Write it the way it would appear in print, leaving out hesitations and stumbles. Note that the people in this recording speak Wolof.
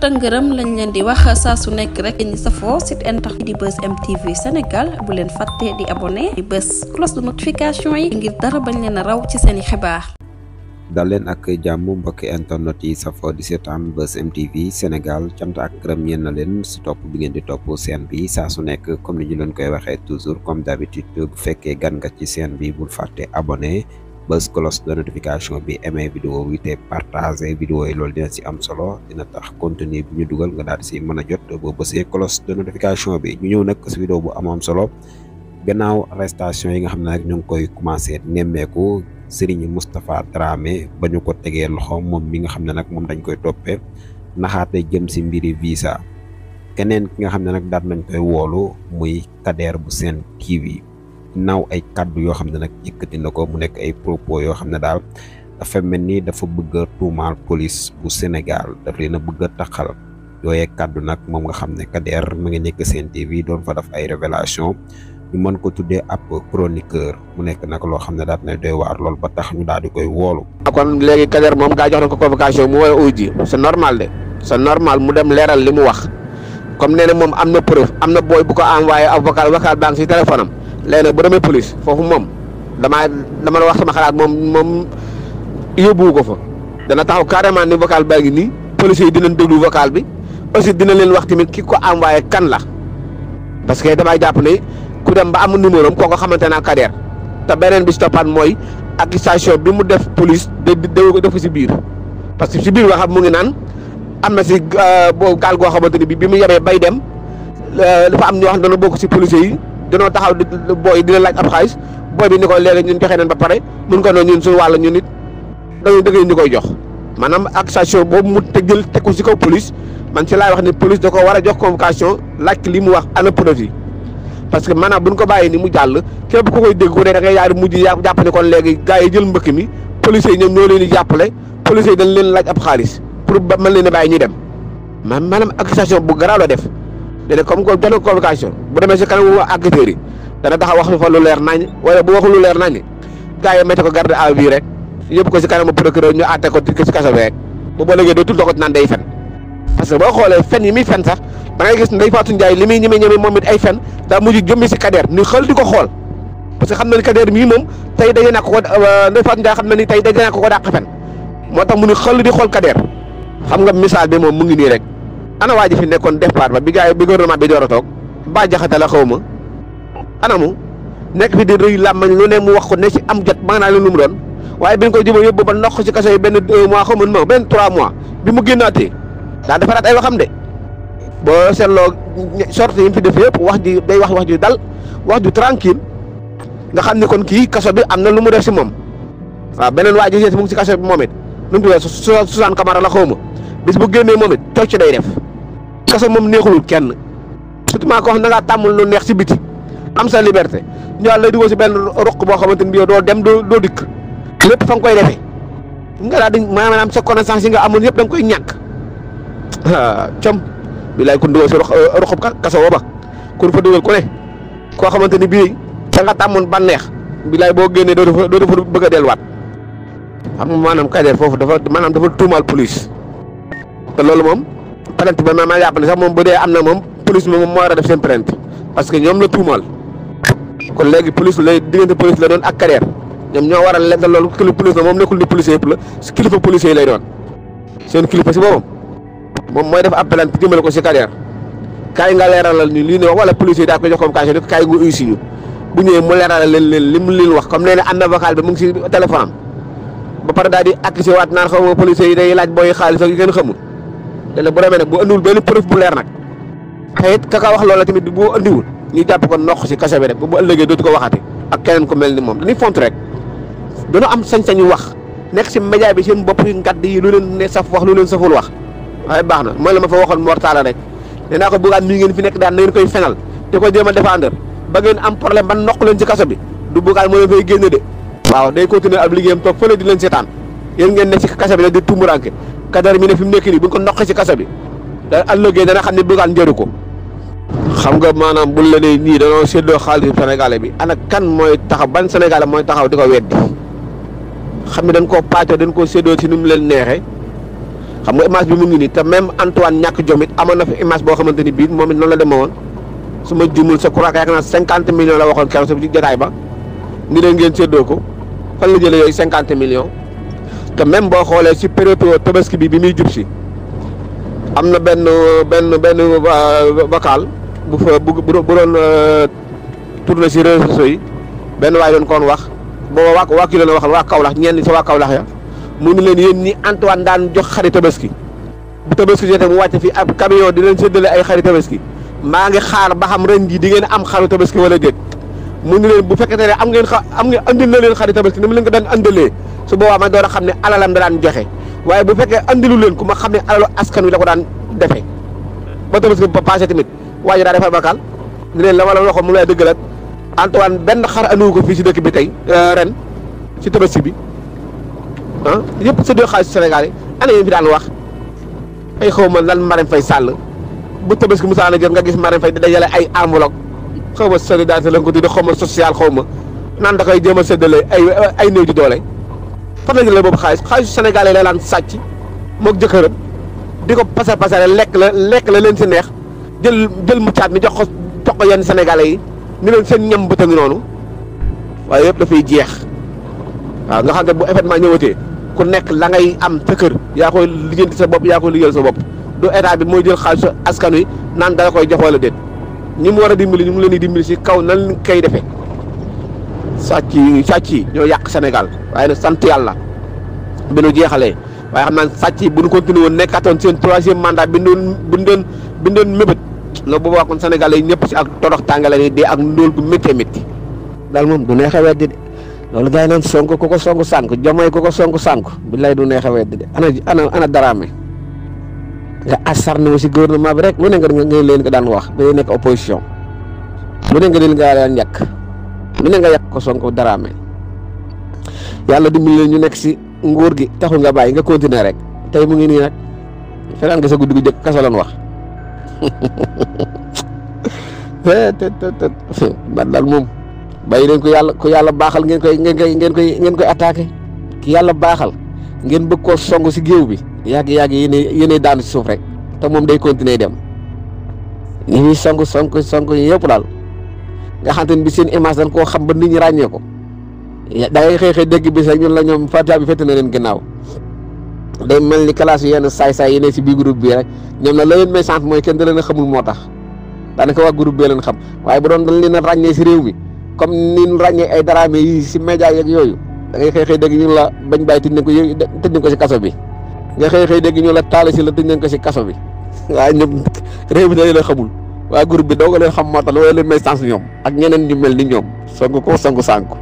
tëngërëm lañ leen di wax saa su nekk rek ñi safoo site internet di Buzz M TV Sénégal bu leen fàtte di abonné di bës cloche de notification yi ngir dara bañ leen a raw ci seeni xibaar. dal leen ak jàmm mbokki internet yi safoo di seetaan Buzz M TV Sénégal cant ak gërëm ñeen na leen si topp bi ngeen di topp chaîne bi saa su nekk comme ni ñu leen koy waxee toujours comme d'habitude bu fekkee gan nga ci chaîne bi bul fàtte abonné bës cloche de notification bi aimé vidéo bi te partagé vidéo yi loolu dina ci am solo dina tax contenu bi ñu dugal nga daal di si mën a jot boo bësee cloche de notification bi ñu ñëw nag si vidéo bu am solo gannaaw arrestation yi nga xam ne nag ñu ngi koy commencé nemmeeku Serigne Moustapha Dramé ba ñu ko tegee loxo moom mi nga xam ne nag moom dañ koy toppee naxaate jëm si mbiri visa keneen ki nga xam ne nag daal nañ koy woolu muy Kader bu Sen TV naaw ay kaddu yoo xam ne nag yëkkati na ko mu nekk ay propos yoo xam ne daal dafa mel ni dafa bëgg a tuumaal police bu Sénégal daf leen a bëgg a taxal yooyee kaddu nag moom nga xam ne Kader mu ngi nekk Sen TV doon fa def ay révélation ñu mën ko tuddee ab chroniqueur mu nekk nag loo xam ne daal na doy waar lool ba tax ñu daal di koy woolu. kon léegi Kader moom gaa jox na ko convocation mu woowee uy ji c'est normal de c'est normal mu dem leeral li mu wax comme nee na moom am na preuve am na booy bu ko envoyé ab vocal baa ngi si téléphone am léegi nag bu demee police foofu moom dama la wax sama xalaat moom yóbbuwu ko fa dana taxaw carrément ni vocal baa ngi nii police yi dinañ déglu vocal bi aussi dina leen wax tamit ki ko envoyé kan la parce que damay jàpp ne ku dem ba am numéro am kooku xamante naa Kader te beneen bi si toppaat mooy accusation bi mu def police def si biir parce que si biir waxam mu ngi naan am na si gaal goo xamante ni bi mu yebee bay dem dafa am ñoo xam ne dana bokk si police yi danoo taxaw booy dina laaj ab xaalis booy bi ni ko léegi ñun joxe nañ ba pare mun ko noonu ñun suñu wàll ñun it dangay ñu koy jox maanaam accusation boobu mu tëggal teg ko si kaw police man ci laay wax ne police da ko war a jox convocation laaj li mu wax ana preuve yi parce que maanaam buñ ko bàyyi ni mu jàll képp ku koy dégg ku ne da ngay yaari mujj jàpp ne kon léegi gars yi jël mbëkk mi police yi ñoom ñoo leen di jàppale police yi dañ leen laaj ab xaalis pour ba mën leen a bàyyi ñuy dem maanaam accusation bu garaaw la def léegi comme que jox na convocation bu demee si kanamu enquêteurs yi dana taxaw wax fa lu leer nañ wala bu waxul lu leer nañ gars yi mette ko garde à vue rek yëpp ko si kanamu procureur ñu àtte ko si kaso bi rek bu ba léegi dootul doxat naan day fen parce que boo xoolee fen yi muy fen sax da ngay gis Ndeye Fatou Ndiaye li muy ñeme moom it ay fen daa mujj jëmmi si Kader ni xel di ko xool parce que xam na ni Kader mii moom tey daje naa ko Ndeye Fatou Ndiaye xam na ni tey daje naa ko dàq fen moo tax mu ni xel di xool Kader xam nga misaal bi moom mu ngi nii rek ana waa ji fi nekkoon départ ba bi gars yi bi gouvernement bi door a toog ba jaxate la xaw ma anamu nekk fi di rëy làmmañ lu ne mu wax ko ne si am jot ba nga naa leen lu mu doon waaye bi ñu koy jëma yóbbu ba ndox si kaso yi benn 2 mois xaw ma benn 3 mois bi mu génnaatee daa defaraat ay waxam de boo seetloo sorte yi mu fi def yëpp wax ji day wax ju dal wax ju tranquille nga xam ni kon kii kaso bi am na lu mu def si moom waaw beneen waa ji mu ngi si kaso bi moom it nu mu tuddee Suzanne Camara la xaw ma bis bu génnee moom it cocc day def kaso moom neexulul kenn surtout maa ko wax na ngaa tàmmul lu neex si biti am sa liberté ñoo lay dugal si benn roq boo xamante ni bii doo dem doo dikk lépp fa nga koy defee nga daal di maanaam sa connaissance yi nga amoon yëpp da nga koy ñàkk com bilaay kun dugal si roxob kaso woo ba kun fa dugal ku ne koo xamante ni bii da nga tàmmoon bànneex bilaay boo génnee doo dafa bëgg a delluwaat xam nga maanaam Kader foofu dafa tuumaal police te loolu moom plainte ba ma yàpp ne sax moom bu dee am na moom police moom moo war a def seen plainte parce que ñoom la tuumaal kon léegi police lay diggante police la doon ak Kader ñoom ñoo war a leen loolu police la moom nekkul ni policier yëpp la kilifa policier lay doon seen kilifa si boppam moom mooy def ab plainte jëmale ko si Kader kaay nga leeralal ni lii ne wax wala policier daa koy jox convocation ni kaay nga uysi ñu bu ñëwee mu leeralal leen li mu leen wax comme nee na am na vocal bi mu ngi si téléphone am ba pare daal di accusé waat naan xaw ma policier yi day laaj booy xaalis ak yu kenn xamul léeg-léeg bu demee nag bu andiwul benn preuve bu leer nag xëyit ka wax loola tamit boo andiwul ñu jàpp ko noq si kaso bi rek bu ëllëgee dootu ko waxati ak keneen ko mel ni moom dañuy font rek dañoo am sañ-sañu wax nekk si média bi seen bopp yu ngadd yi lu leen ne saf wax lu leen saful wax waaye baax na mooy la ma fa waxoon mortala rek nee naa ko Bougane mii ngeen fi nekk daan na ngeen koy fenal te ko jéem a défendre ba ngeen am problème ba noq leen ci kaso bi du Bougane moo leen fay génn de waaw day continuer ab liggéeyam toog fële di leen seetaan yéen ngeen ne ci kaso bi nag di tumuranke Kader mi ne fi mu nekk nii bu ñu ko noqee ci kaso bi da ëllëgee dana xam ne Bougane njëru ko xam nga maanaam bul la ne ñii dañoo séddoo xaalis sénégalais bi ana kan mooy taxaw ban sénégalais mooy taxaw di ko weddi xam ne dañ koo pàccoo dañ koo séddoo ci nu mu leen neexee xam nga image bi mu ngi nii te même Antoine ñàkk jom it amoon na fi image boo xamante ni bii moom it noonu la demee woon su ma jumul sa croix yaakaar naa 50 millions la waxoon keroog ci jotaay ba ni leen ngeen séddoo ko fan la jëlee yooyu 50 millions te même boo xoolee si période tabaski bi muy jub si am na benn vocal bu fa bu doon tourné si réseaux sociaux yi benn waay doon koon wax booba waa kii la waxal waa Kaolack ñenn si waa Kaolack ya mu ni leen yéen ñi Antoine daan jox xari tabaski bu tabaski jotee mu wàcc fi ab camion di leen séddale ay xari tabaski maa ngi xaar ba xam ren jii di ngeen am xaru tabaski wala déet mu ni leen bu fekkente ne am ngeen andil na leen xari tabaski ni mu leen ko daan andalee su boobaa ma door a xam ne alalam da daan joxe waaye bu fekkee andilu leen ku ma xam ne alalu askan wi la ko daan defee ba tabaski ba passé tamit waa ji daa defar bakal ni leen la wala waxoon mu lay dëggal Antoine benn xar andiwu ko fii si dëkk bi tey ren si tabaski bi ah yëpp sa doo xaalis Sénégal yi ana yéen fi daan wax ay xaw ma lan Marème Faye Sall bu tabaski musaana jot nga gis Marème Faye di dajale ay enveloppe xaw ma solidarité la ko tuddee xaw ma social xaw ma naan da koy jéem a séddale ay néew di doole fan la jëlee boobu xaalisu Sénégalais la laan sàcc moog jëkkëram di ko pasare lekk la leen si neex jël mu caat mi jox ko yenn Sénégalais yi ni leen seen ñam bëta ngi noonu waaye yëpp dafay jeex waaw nga xam ne bu événement ñëwatee ku nekk la ngay am sa kër yaa koy lijjanti sa bopp yaa koy liggéeyal sa bopp du état bi mooy jël xaalisu askan wi naan dala koy jox wala déet ñi mu war a dimbali ñu ngi leen di dimbali si kaw nan koy defee sàcc yi ñoo yàq Sénégal waaye nag sant yàlla bi nu jeexalee waaye xam naa sàcc yi bu ñu continué woon nekkatoon seen 3e mandat bi doon mébét loolu boobaa kon Sénégal yi ñëpp si ak torox tàngale ni dee ak ndóol gu méttee métti daal moom du neex a weddi de loolu gars yi naan Sonko ku ko songu sànk Diomaye ku ko songu sànk billaay du neex a weddi de ana Dramé nga acharné wu si gouvernement bi rek lu ne nga leen ko daan wax ba nekk opposition lu ne nga leen nga daan ñàkk lu ne nga yàq ko Sonko Dramé yàlla dimbali leen ñu nekk si nguur gi taxul nga bàyyi nga continuer rek tey mu ngi nii nag fenaan nga sa guddi gu jëkk kaso loon wax man daal moom bàyyi leen ko yàlla baaxal ngeen koy attaqué ki yàlla baaxal ngeen bëgg koo song si géew bi yàgg yéenay daanu si suuf rek te moom day continuer dem ñi ñuy song yëpp daal nga xam te ne bi seen image dañ koo xam ba nit ñi ràññee ko da ngay xëy dégg bis rek ñun la ñoom Fatia bi fett na leen ginnaaw day mel ni classe yenn saay-saay yi ne si biir groupe bi rek ñoom na la leen may sant mooy kenn da leen a xamul moo tax daanaka waa groupe bi leen xam waaye bu doon dañ leen a ràññee si réew mi comme ni ñu ràññee ay Dramé yi si média yeeg yooyu da ngay xëy dégg ñu la bañ bàyyi tëj nañ ko si kaso bi nga xëy dégg ñu la taale si la tëj nañ ko si kaso bi waaye ñoom réew mi dañ leen xamul waa groupe bi doo ko leen xam moo tax loolu leen may sant ñoom ak ñeneen ñu mel ni ñoom songu ko songu sànku